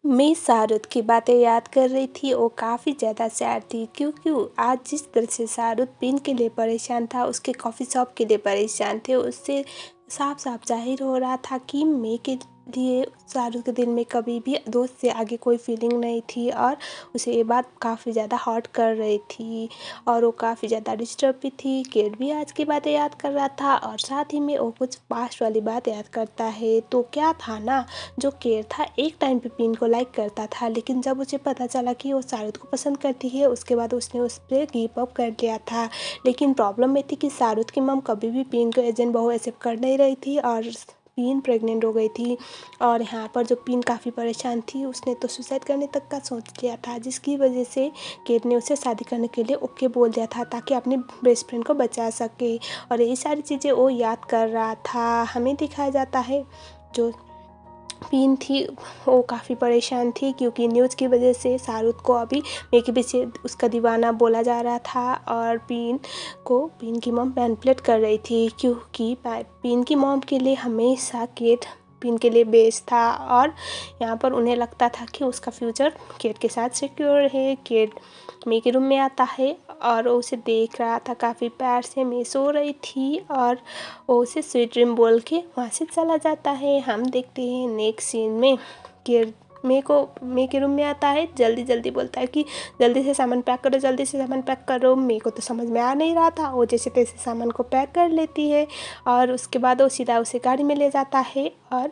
मैं शाहरुख की बातें याद कर रही थी। वो काफ़ी ज़्यादा सैड थी क्योंकि आज जिस तरह से शाहरुख पिन के लिए परेशान था, उसके कॉफ़ी शॉप के लिए परेशान थे, उससे साफ साफ जाहिर हो रहा था कि मैं के लिए शाहरुख के दिल में कभी भी दोस्त से आगे कोई फीलिंग नहीं थी और उसे ये बात काफ़ी ज़्यादा हर्ट कर रही थी और वो काफ़ी ज़्यादा डिस्टर्ब भी थी। केट भी आज की बातें याद कर रहा था और साथ ही में वो कुछ पास्ट वाली बात याद करता है। तो क्या था ना, जो केर था एक टाइम पे पिन को लाइक करता था, लेकिन जब उसे पता चला कि वो शाहरुख को पसंद करती है, उसके बाद उसने उस पर गिव अप कर लिया था। लेकिन प्रॉब्लम में थी कि शाहरुख की मम कभी भी पिन को एजेंट बहू एक्सेप्ट कर नहीं रही थी और पिन प्रेग्नेंट हो गई थी। और यहाँ पर जो पिन काफ़ी परेशान थी, उसने तो सुसाइड करने तक का सोच लिया था, जिसकी वजह से केट ने उसे शादी करने के लिए ओके बोल दिया था ताकि अपने बेस्ट फ्रेंड को बचा सके। और यही सारी चीज़ें वो याद कर रहा था। हमें दिखाया जाता है जो पिन थी वो काफ़ी परेशान थी क्योंकि न्यूज़ की वजह से शाहरुख को अभी मैं के पीछे उसका दीवाना बोला जा रहा था और पिन की मॉम मैनिपुलेट कर रही थी क्योंकि पिन की मॉम के लिए हमेशा केट पिन के लिए बेस्ट था और यहाँ पर उन्हें लगता था कि उसका फ्यूचर केट के साथ सिक्योर है। केट मे के रूम में आता है और वो उसे देख रहा था काफ़ी प्यार से। मैं सो रही थी और वो उसे स्वीट ड्रीम बोल के वहाँ से चला जाता है। हम देखते हैं नेक्स्ट सीन में कि मे के रूम में आता है, जल्दी जल्दी बोलता है कि जल्दी से सामान पैक करो, जल्दी से सामान पैक करो। मे को तो समझ में आ नहीं रहा था, वो जैसे तैसे सामान को पैक कर लेती है और उसके बाद वो सीधा उसे गाड़ी में ले जाता है और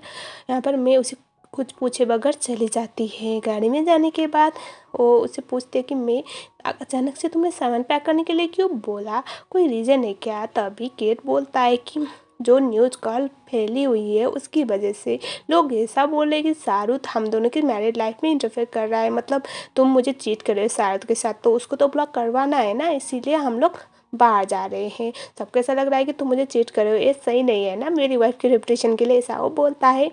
यहाँ पर मे उसे कुछ पूछे बगैर चली जाती है। गाड़ी में जाने के बाद वो उसे पूछते है कि मैं अचानक से तुम्हें सामान पैक करने के लिए क्यों बोला, कोई रीज़न है क्या? तभी केट बोलता है कि जो न्यूज़ कल फैली हुई है उसकी वजह से लोग ऐसा बोले कि शाहरुख हम दोनों की मैरिड लाइफ में इंटरफेयर कर रहा है, मतलब तुम मुझे चीट कर रहे हो शाहरुख के साथ, तो उसको तो ब्लॉक करवाना है ना, इसीलिए हम लोग बाहर जा रहे हैं। सबको ऐसा लग रहा है कि तुम मुझे चीट कर रहे हो, ये सही नहीं है ना मेरी वाइफ की रेपुटेशन के लिए, ऐसा वो बोलता है।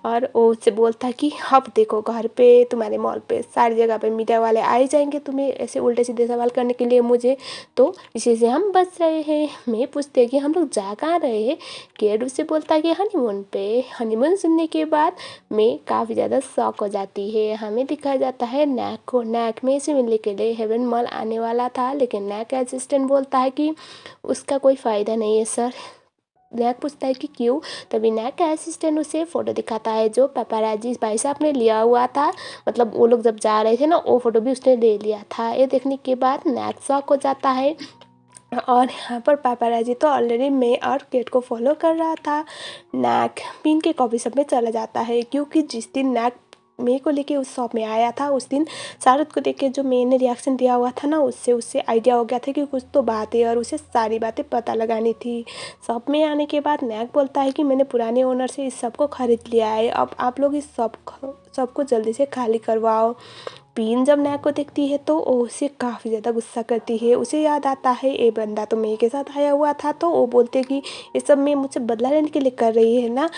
और वो उससे बोलता है कि अब देखो घर पे तुम्हारे मॉल पे सारी जगह पे मीडिया वाले आ ही जाएंगे तुम्हें ऐसे उल्टे सीधे सवाल करने के लिए मुझे, तो इसी से हम बच रहे हैं। मैं पूछते हैं कि हम लोग जा कहाँ रहे हैं? केड उससे बोलता है कि हनीमून पे। हनीमून सुनने के बाद मैं काफ़ी ज़्यादा शॉक हो जाती है। हमें दिखाया जाता है नैक को। नैक में से मिलने के लिए हेवन मॉल आने वाला था, लेकिन नैक का असिस्टेंट बोलता है कि उसका कोई फ़ायदा नहीं है सर। नैक पूछता है कि क्यों? तभी नैक का असिस्टेंट उसे फ़ोटो दिखाता है जो पेपराजी भाई साहब ने लिया हुआ था, मतलब वो लोग जब जा रहे थे ना, वो फ़ोटो भी उसने ले लिया था। ये देखने के बाद नैक शॉक हो जाता है और यहाँ पर पेपराजी तो ऑलरेडी मे और केट को फॉलो कर रहा था। नैक पिन के कॉफी शॉप में चला जाता है क्योंकि जिस दिन नैक मे को लेके उस शॉप में आया था, उस दिन शाहरुख को देख के जो मे ने रिएक्शन दिया हुआ था ना, उससे उससे आइडिया हो गया था कि कुछ तो बात है और उसे सारी बातें पता लगानी थी। शॉप में आने के बाद नैक बोलता है कि मैंने पुराने ओनर से इस सब को ख़रीद लिया है, अब आप लोग इस शॉप को जल्दी से खाली करवाओ। पिन जब नैक को देखती है तो वो उसे काफ़ी ज़्यादा गुस्सा करती है। उसे याद आता है ये बंदा तो मे के साथ आया हुआ था, तो वो बोलते कि ये सब मे मुझसे बदला लेने के लिए कर रही है ना,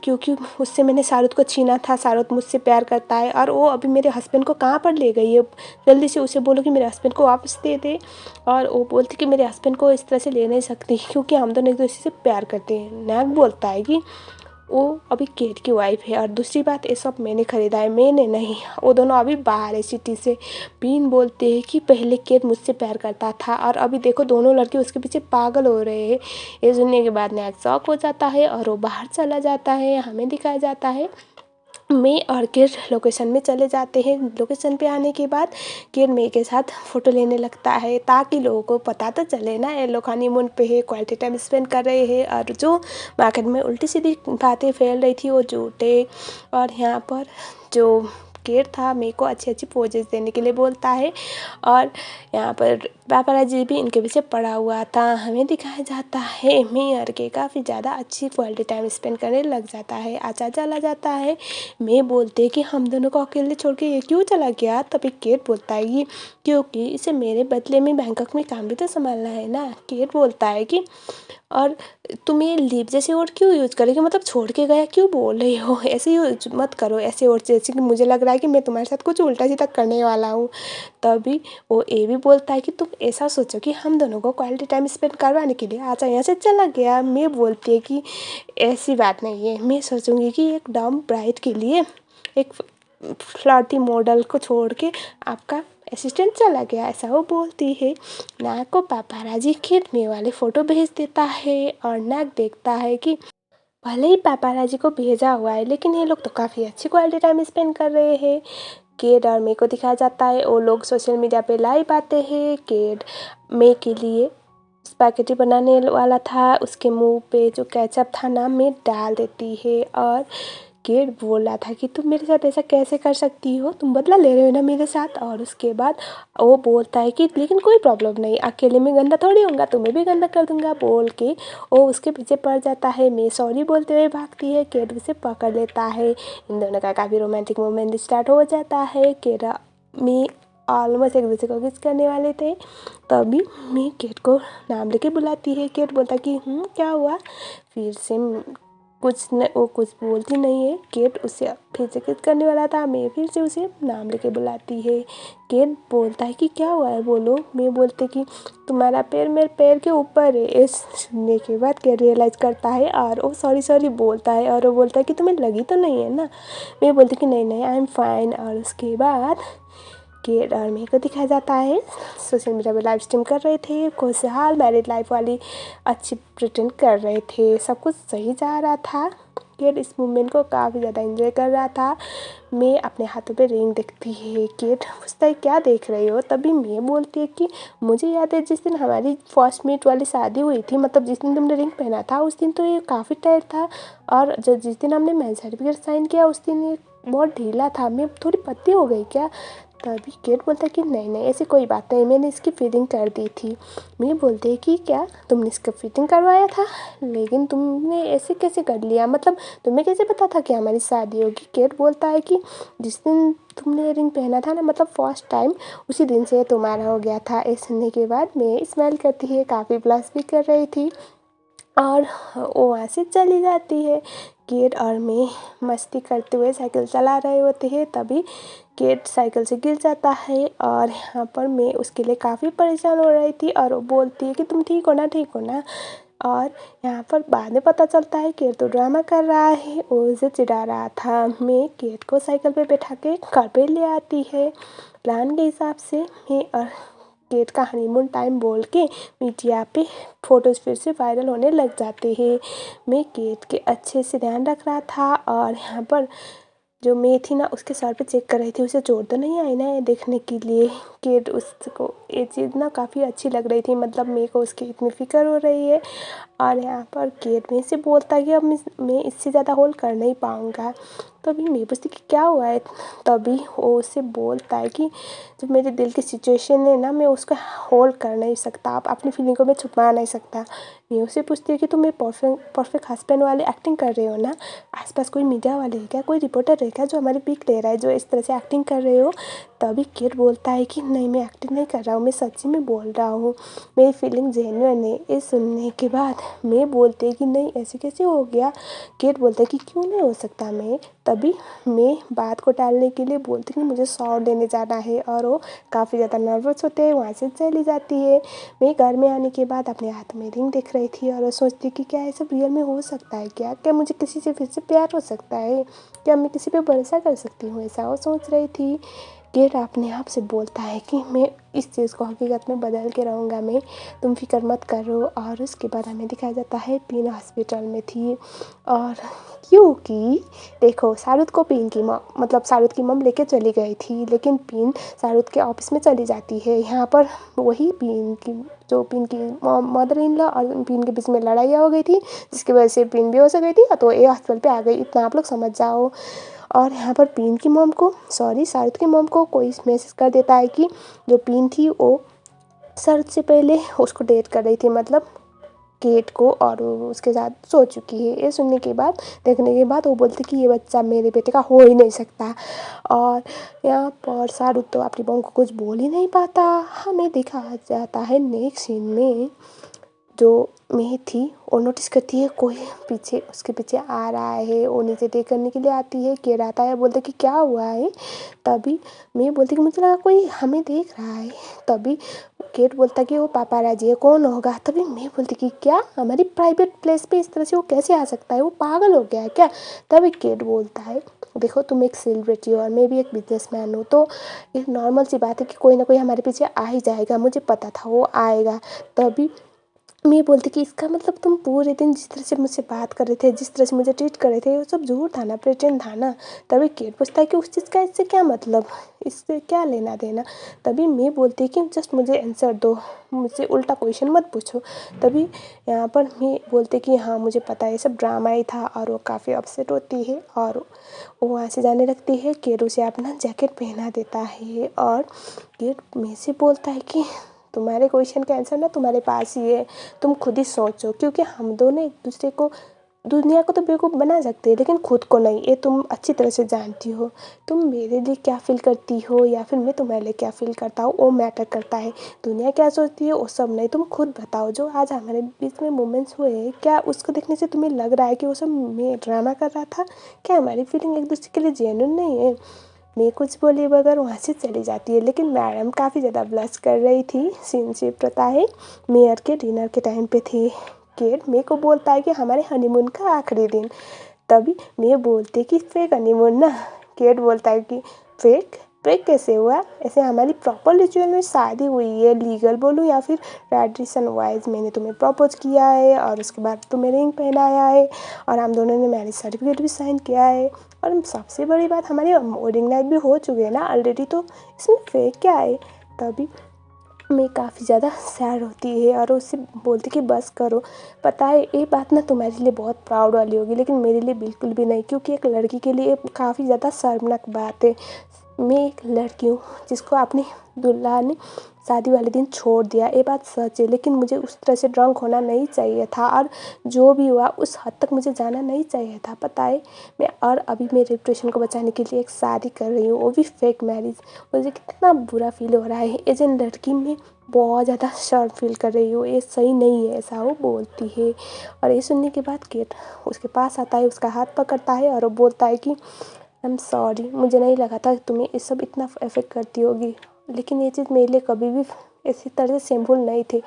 क्योंकि उससे मैंने शाहरुख को छीना था, शाहरुख मुझसे प्यार करता है और वो अभी मेरे हस्बैंड को कहाँ पर ले गई है, जल्दी से उसे बोलो कि मेरे हस्बैंड को वापस दे दे। और वो बोलती कि मेरे हस्बैंड को इस तरह से ले नहीं सकती क्योंकि हम दोनों एक दूसरे से प्यार करते हैं। नैक बोलता है कि वो अभी केट की वाइफ है और दूसरी बात ये सब मैंने ख़रीदा है, मैंने नहीं, वो दोनों अभी बाहर है सिटी से। पिन बोलते हैं कि पहले केट मुझसे प्यार करता था और अभी देखो दोनों लड़के उसके पीछे पागल हो रहे हैं। ये सुनने के बाद नैक शॉक हो जाता है और वो बाहर चला जाता है। हमें दिखाया जाता है मे और किर लोकेशन में चले जाते हैं। लोकेशन पे आने के बाद किर मे के साथ फ़ोटो लेने लगता है ताकि लोगों को पता तो चले ना ये लोग हनीमून पे है, क्वालिटी टाइम स्पेंड कर रहे हैं और जो मार्केट में उल्टी सीधी बातें फैल रही थी वो झूठे। और यहाँ पर जो केर था मे को अच्छी अच्छी पोजेस देने के लिए बोलता है और यहाँ पर पापराजी भी इनके पीछे पड़ा हुआ था। हमें दिखाया जाता है मे और के काफ़ी ज़्यादा अच्छी क्वालिटी टाइम स्पेंड करने लग जाता है। अच्छा चला जाता है। मे बोलते कि हम दोनों को अकेले छोड़ के ये क्यों चला गया? तभी केट बोलता है कि क्योंकि इसे मेरे बदले में बैंकॉक में काम भी तो संभालना है ना। केट बोलता है कि और तुम ये लीव जैसे वर्ड क्यों यूज़ करोगे, मतलब छोड़ के गया क्यों बोल रही हो, ऐसे यूज मत करो ऐसे वर्ड जैसे कि मुझे लग रहा है कि मैं तुम्हारे साथ कुछ उल्टा सीधा करने वाला हूँ। तभी वो ये भी बोलता है कि तुम ऐसा सोचो कि हम दोनों को क्वालिटी टाइम स्पेंड करवाने के लिए आजा यहाँ से चला गया। मैं बोलती है कि ऐसी बात नहीं है, मैं सोचूंगी कि एक डम ब्राइड के लिए एक फ्लर्टी मॉडल को छोड़ के आपका असिस्टेंट चला गया, ऐसा वो बोलती है। नाक को पापाराजी खेत में वाले फ़ोटो भेज देता है और नाक देखता है कि भले ही पापाराजी को भेजा हुआ है लेकिन ये लोग तो काफ़ी अच्छी क्वालिटी टाइम स्पेंड कर रहे हैं। केड और मे को दिखाया जाता है, वो लोग सोशल मीडिया पे लाइव आते हैं। केड मे के लिए स्पैगेटी बनाने वाला था, उसके मुंह पे जो केचप था ना मे डाल देती है और केड बोल रहा था कि तुम मेरे साथ ऐसा कैसे कर सकती हो, तुम बदला ले रहे हो ना मेरे साथ। और उसके बाद वो बोलता है कि लेकिन कोई प्रॉब्लम नहीं, अकेले में गंदा थोड़ी होगा, तुम्हें भी गंदा कर दूंगा बोल के वो उसके पीछे पड़ जाता है। मे सॉरी बोलते हुए भागती है, केड उसे पकड़ लेता है। इन दोनों का काफ़ी रोमांटिक मोमेंट स्टार्ट हो जाता है। केड मे ऑलमोस्ट एक दूसरे को किस करने वाले थे, तभी मे केट को नाम लेके बुलाती है। केट बोलता कि क्या हुआ, फिर से वो कुछ बोलती नहीं है। केट उसे फिर से किस करने वाला था, मैं फिर से उसे नाम लेके बुलाती है। केट बोलता है कि क्या हुआ है बोलो। मैं बोलते कि तुम्हारा पैर मेरे पैर के ऊपर है। ये सुनने के बाद केट रियलाइज़ करता है और वो सॉरी सॉरी बोलता है और वो बोलता है कि तुम्हें लगी तो नहीं है ना। मैं बोलती कि नहीं नहीं आई एम फाइन। और उसके बाद केट और मे को दिखाया जाता है सोशल मीडिया पे लाइव स्ट्रीम कर रहे थे, खुशहाल मैरिड लाइफ वाली अच्छी प्रिटेंड कर रहे थे, सब कुछ सही जा रहा था। केट इस मूवमेंट को काफ़ी ज़्यादा एंजॉय कर रहा था। मे अपने हाथों पे रिंग देखती है, केट पूछता है क्या देख रही हो, तभी मे बोलती है कि मुझे याद है जिस दिन हमारी फर्स्ट मीट वाली शादी हुई थी, मतलब जिस दिन तुमने रिंग पहना था उस दिन तो ये काफ़ी टाइट था, और जिस दिन हमने मैरिज सर्टिफिकेट साइन किया उस दिन ये बहुत ढीला था, मैं थोड़ी पतली हो गई क्या। तभी केट बोलता है कि नहीं नहीं ऐसी कोई बात नहीं, मैंने इसकी फिटिंग कर दी थी। मैं बोलते हैं कि क्या तुमने इसका फिटिंग करवाया था, लेकिन तुमने ऐसे कैसे कर लिया, मतलब तुम्हें कैसे पता था कि हमारी शादी होगी। केट बोलता है कि जिस दिन तुमने रिंग पहना था ना, मतलब फर्स्ट टाइम, उसी दिन से तुम्हारा हो गया था। ऐसे सुनने के बाद मैं स्माइल करती है, काफ़ी ब्लश भी कर रही थी और वो वहाँ से चली जाती है। केट और मैं मस्ती करते हुए साइकिल चला रहे होते हैं, तभी केट साइकिल से गिर जाता है और यहाँ पर मैं उसके लिए काफ़ी परेशान हो रही थी और वो बोलती है कि तुम ठीक हो ना, ठीक हो ना। और यहाँ पर बाद में पता चलता है केट तो ड्रामा कर रहा है, वो उसे चिढ़ा रहा था। मैं केट को साइकिल पे बैठा के घर पे ले आती है। प्लान के हिसाब से मैं और केट का हनीमून टाइम बोल के मीडिया पे फ़ोटोज़ फिर से वायरल होने लग जाते हैं। मैं केट के अच्छे से ध्यान रख रहा था और यहाँ पर जो मे थी ना उसके सर पे चेक कर रही थी, उसे चोट तो नहीं आई ना ये देखने के लिए। केट उसको ये चीज़ ना काफ़ी अच्छी लग रही थी, मतलब मे को उसकी इतनी फ़िक्र हो रही है। और यहाँ पर केट मे से बोलता है कि अब मैं इससे ज़्यादा होल्ड कर नहीं पाऊँगा। तभी मैं पूछती कि क्या हुआ है, तभी वो उससे बोलता है कि जो मेरे दिल की सिचुएशन है ना, मैं उसको होल्ड कर नहीं सकता, आप अपनी फीलिंग को मैं छुपा नहीं सकता। मैं उससे पूछती हूँ कि तुम मेरे परफेक्ट हस्बैंड वाली एक्टिंग कर रहे हो ना, आसपास कोई मीडिया वाले है क्या, कोई रिपोर्टर है क्या जो हमारी पिक ले रहा है, जो इस तरह से एक्टिंग कर रहे हो। तभी केट बोलता है कि नहीं मैं एक्टिंग नहीं कर रहा हूँ, मैं सच्ची में बोल रहा हूँ, मेरी फीलिंग जेन्युइन है। ये सुनने के बाद मैं बोलते हैं कि नहीं ऐसे कैसे हो गया। केट बोलता है कि क्यों नहीं हो सकता मैं। तभी मैं बात को टालने के लिए बोलती कि मुझे शॉवर देने जाना है और वो काफ़ी ज़्यादा नर्वस होते हैं, वहाँ से चली जाती है। मैं घर में आने के बाद अपने हाथ में रिंग देख रही थी और सोचती कि क्या ये सब रियल में हो सकता है, क्या क्या मुझे किसी से फिर से प्यार हो सकता है, क्या मैं किसी पे भरोसा कर सकती हूँ, ऐसा वो सोच रही थी। केट अपने आप से बोलता है कि मैं इस चीज़ को हकीकत में बदल के रहूँगा, मैं तुम फिक्र मत करो। और उसके बाद हमें दिखाया जाता है पिन हॉस्पिटल में थी, और क्योंकि देखो शाहरुख को पिन की मतलब शाहरुख की मम लेके चली गई थी, लेकिन पिन शाहरुख के ऑफिस में चली जाती है। यहाँ पर वही पिन की जो पिन की मदर इन लॉ और पिन के बीच में लड़ाई हो गई थी, जिसकी वजह से पिन भी हो गई थी, तो ये हॉस्पिटल पे आ गई, इतना आप लोग समझ जाओ। और यहाँ पर पिन की मॉम को शाहरुख की मॉम को कोई मैसेज कर देता है कि जो पिन थी वो शाहरुख से पहले उसको डेट कर रही थी, मतलब केट को, और वो उसके साथ सो चुकी है। ये सुनने के बाद देखने के बाद वो बोलती कि ये बच्चा मेरे बेटे का हो ही नहीं सकता। और यहाँ पर शाहरुख तो अपनी बहू को कुछ बोल ही नहीं पाता। हमें दिखाया जाता है नेक्स्ट सीन में जो मैं थी वो नोटिस करती है कोई पीछे उसके पीछे आ रहा है, वो नीचे देख करने के लिए आती है। केट आता है, बोलते कि क्या हुआ है। तभी मैं बोलती कि मुझे लगा कोई हमें देख रहा है। तभी केट बोलता कि वो पापाराजी है, कौन होगा। तभी मैं बोलती कि क्या हमारी प्राइवेट प्लेस पे इस तरह से वो कैसे आ सकता है, वो पागल हो गया है क्या। तभी केट बोलता है देखो तुम एक सेलिब्रिटी हो और मैं भी एक बिजनेसमैन हूँ, तो एक नॉर्मल सी बात है कि कोई ना कोई हमारे पीछे आ ही जाएगा। मुझे पता था वो आएगा, तभी मैं बोलती कि इसका मतलब तुम पूरे दिन जिस तरह से मुझसे बात कर रहे थे, जिस तरह से मुझे ट्रीट कर रहे थे, वो सब झूठ था ना, प्रेटेंड था ना। तभी केट पूछता है कि उस चीज़ का इससे क्या मतलब, इससे क्या लेना देना। तभी मैं बोलती कि जस्ट मुझे आंसर दो, मुझसे उल्टा क्वेश्चन मत पूछो। तभी यहाँ पर मैं बोलती कि हाँ मुझे पता है, ये सब ड्रामा ही था। और वो काफ़ी अपसेट होती है और वो वहाँ से जाने लगती है। केट उसे अपना जैकेट पहना देता है और केट में से बोलता है कि तुम्हारे क्वेश्चन का आंसर ना तुम्हारे पास ही है, तुम खुद ही सोचो। क्योंकि हम दोनों एक दूसरे को, दुनिया को तो बेवकूफ़ बना सकते हैं लेकिन खुद को नहीं, ये तुम अच्छी तरह से जानती हो। तुम मेरे लिए क्या फ़ील करती हो या फिर मैं तुम्हारे लिए क्या फ़ील करता हूँ वो मैटर करता है। दुनिया क्या सोचती है वो सब नहीं, तुम खुद बताओ। जो आज हमारे बीच में मोमेंट्स हुए हैं, क्या उसको देखने से तुम्हें लग रहा है कि वो सब मैं ड्रामा कर रहा था? क्या हमारी फीलिंग एक दूसरे के लिए जेन्युइन नहीं है? मैं कुछ बोले बगैर वहाँ से चली जाती है। लेकिन मैडम काफ़ी ज़्यादा ब्लश कर रही थी। सीन शिफ्ट होता है, मेयर के डिनर के टाइम पे थी। केट मेरे को बोलता है कि हमारे हनीमून का आखिरी दिन। तभी मैं बोलती कि फेक हनीमून ना। केट बोलता है कि फेक फेक कैसे हुआ? ऐसे हमारी प्रॉपर रिचुअल में शादी हुई है, लीगल बोलूँ या फिर ट्रेडिशन वाइज मैंने तुम्हें प्रपोज किया है और उसके बाद तुम्हें रिंग पहनाया है और हम दोनों ने मैरिज सर्टिफिकेट भी साइन किया है। और सबसे बड़ी बात, हमारी वेडिंग नाइट भी हो चुकी है ना ऑलरेडी, तो इसमें फेक क्या है? तभी मैं काफ़ी ज़्यादा सैड होती है और उससे बोलती कि बस करो। पता है ये बात ना तुम्हारे लिए बहुत प्राउड वाली होगी लेकिन मेरे लिए बिल्कुल भी नहीं, क्योंकि एक लड़की के लिए काफ़ी ज़्यादा शर्मनाक बात है। मैं एक लड़की हूँ जिसको अपनी दूल्हा ने शादी वाले दिन छोड़ दिया, ये बात सच है। लेकिन मुझे उस तरह से ड्रंक होना नहीं चाहिए था और जो भी हुआ उस हद तक मुझे जाना नहीं चाहिए था, पता है। मैं और अभी मेरे रेपुटेशन को बचाने के लिए एक शादी कर रही हूँ, वो भी फेक मैरिज। मुझे कितना बुरा फील हो रहा है। एज एन लड़की में बहुत ज़्यादा शर्म फील कर रही हूँ, ये सही नहीं है, ऐसा वो बोलती है। और ये सुनने के बाद केट उसके पास आता है, उसका हाथ पकड़ता है और वो बोलता है कि आई एम सॉरी, मुझे नहीं लगा था तुम्हें ये सब इतना अफेक्ट करती होगी। लेकिन ये चीज़ मेरे लिए कभी भी इसी तरह से सिंपल नहीं थी।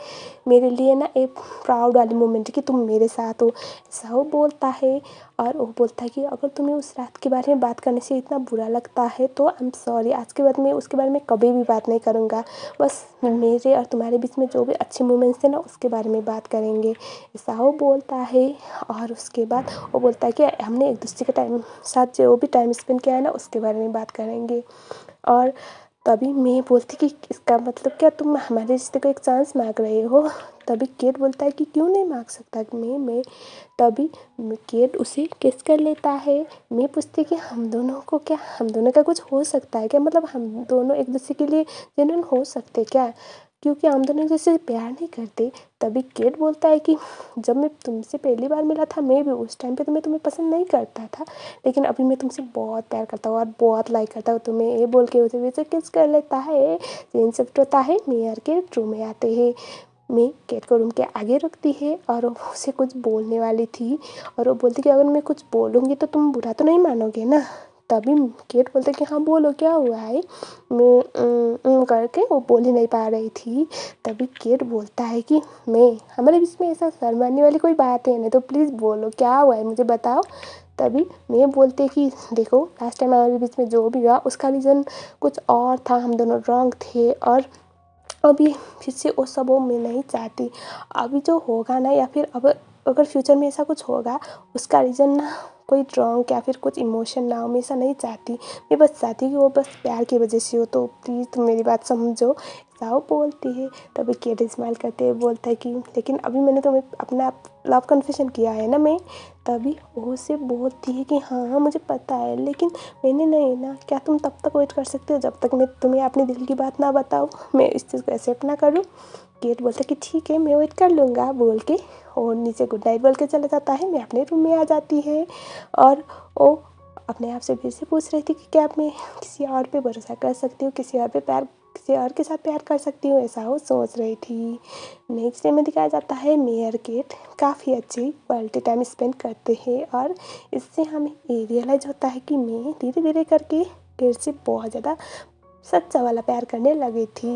मेरे लिए ना एक प्राउड वाली मोमेंट है कि तुम मेरे साथ हो, ऐसा वो बोलता है। और वो बोलता है कि अगर तुम्हें उस रात के बारे में बात करने से इतना बुरा लगता है तो आई एम सॉरी, आज के बाद मैं उसके बारे में कभी भी बात नहीं करूँगा। बस मेरे और तुम्हारे बीच में जो भी अच्छे मोमेंट्स थे ना उसके बारे में बात करेंगे, ऐसा वो बोलता है। और उसके बाद वो बोलता है कि हमने एक दूसरे के टाइम साथ जो भी टाइम स्पेंड किया है ना उसके बारे में बात करेंगे। और तभी मैं बोलती कि इसका मतलब क्या तुम हमारे रिश्ते को एक चांस मांग रहे हो? तभी केट बोलता है कि क्यों नहीं मांग सकता मैं। तभी केट उसे किस कर लेता है। मैं पूछती कि हम दोनों को क्या, हम दोनों का कुछ हो सकता है क्या? मतलब हम दोनों एक दूसरे के लिए जेन्युइन हो सकते क्या? क्योंकि हम दोनों एक दूसरे से प्यार नहीं करते। तभी केट बोलता है कि जब मैं तुमसे पहली बार मिला था मैं भी उस टाइम पे तो मैं तुम्हें पसंद नहीं करता था, लेकिन अभी मैं तुमसे बहुत प्यार करता हूँ और बहुत लाइक करता हूँ तुम्हें। ये बोल के उसे वैसे किस कर लेता है। सीन शिफ्ट होता है, मेयर के रूम में आते हैं। मैं केट को रूम के आगे रखती है और वो उसे कुछ बोलने वाली थी और वो बोलती कि अगर मैं कुछ बोलूँगी तो तुम बुरा तो नहीं मानोगे ना? तभी केट बोलते कि हाँ बोलो क्या हुआ है। मैं करके वो बोल ही नहीं पा रही थी। तभी केट बोलता है कि मैं, हमारे बीच में ऐसा शर्माने वाली कोई बात है नहीं, तो प्लीज़ बोलो क्या हुआ है, मुझे बताओ। तभी मैं बोलते कि देखो लास्ट टाइम हमारे बीच में जो भी हुआ उसका रीज़न कुछ और था, हम दोनों रॉन्ग थे और अभी फिर से वो सब वो मैं नहीं चाहती। अभी जो होगा ना या फिर अब अगर फ्यूचर में ऐसा कुछ होगा उसका रीज़न ना कोई रॉन्ग या फिर कुछ इमोशन ना हो, मैं ऐसा नहीं चाहती। मैं बस चाहती कि वो बस प्यार की वजह से हो, तो प्लीज़ तुम मेरी बात समझो, ऐसा वो बोलती है। तभी केट स्माइल करते हुए बोलता है कि लेकिन अभी मैंने तुम्हें अपना लव कन्फेशन किया है ना मैं। तभी वो उससे बोलती है कि हाँ हाँ मुझे पता है लेकिन मैंने नहीं ना। क्या तुम तब तक वेट कर सकते हो जब तक मैं तुम्हें अपने दिल की बात ना बताऊँ, मैं इस चीज़ को एक्सेप्ट ना करूँ? केट बोलता है कि ठीक है मैं वेट कर लूँगा बोल के और नीचे गुड नाइट बोल के चला जाता है। मैं अपने रूम में आ जाती है और वो अपने आप से फिर से पूछ रही थी कि क्या मैं किसी और पे भरोसा कर सकती हूँ, किसी और के साथ प्यार कर सकती हूँ, ऐसा वो सोच रही थी। नेक्स्ट डे में दिखाया जाता है मेयर केट काफ़ी अच्छी क्वालिटी टाइम स्पेंड करते हैं और इससे हमें ये रियलाइज़ होता है कि मैं धीरे धीरे करके केट से बहुत ज़्यादा सच्चा वाला प्यार करने लगी थी।